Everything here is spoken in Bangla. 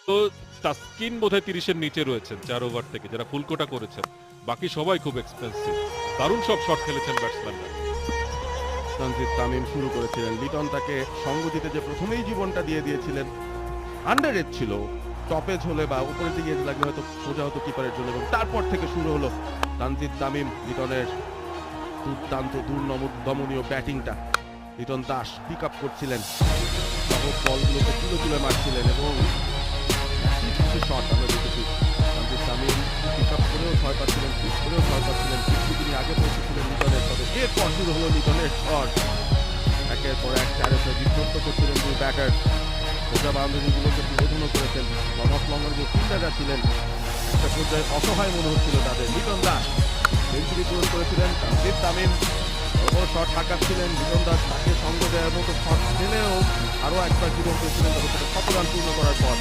তো তাসকিন বোধহয় ৩০-এর নিচে রয়েছেন ৪ ওভার থেকে, যারা ফুল কোটা করেছেন। বাকি সবাই খুব এক্সপেন্সিভ। দারুণ সব শট খেলেছেন ব্যাটসম্যানরা। তানজিদ তামিম শুরু করেছিলেন, লিটন তাকে সঙ্গ দিতে যে প্রথমেই জীবনটা দিয়ে দিয়েছিলেন। আন্ডার এজ ছিল, টপেজ হলে বা উপরের দিকে লাগলে হয়তো সোজা হতো কিপারের জন্য, এবং তারপর থেকে শুরু হলো তানজিদ তামিম লিটনের দুর্দান্ত দমনীয় ব্যাটিংটা। লিটন দাস পিক আপ করছিলেন, সহজ বলগুলোকে তুলে তুলে মারছিলেন, এবং কিছু শট আমরা দেখেছি। তানজিদ তামিম পিক আপ করেও ছয় পাচ্ছিলেন, পিক করেও ছয় পাচ্ছিলেন, কিছু তিনি আগে পৌঁছেছিলেন লিটনের, তবে এরপর শুরু হলো লিটনের শট। একের পর এক চারে ছয় বিধ্বস্ত করছিলেন দুই ব্যাটার। সোজা বাউন্ডারিগুলোকে তুলোধুনো করেছেন। লঙ্গর লঙ্গর যে ফিল্ডাররা ছিলেন, একটা পর্যায়ে অসহায় মনে হচ্ছিল তাদের। লিটন দাস সেঞ্চুরি পূরণ করেছিলেন। তানজিদ তামিম বড় শট হাঁকাচ্ছিলেন, লিটন দাস তাকে সঙ্গ দেওয়ার মতো শট খেলেও আরও একবার জীবন করেছিলেন, তবে সেটা 7 রান পূর্ণ করার পর।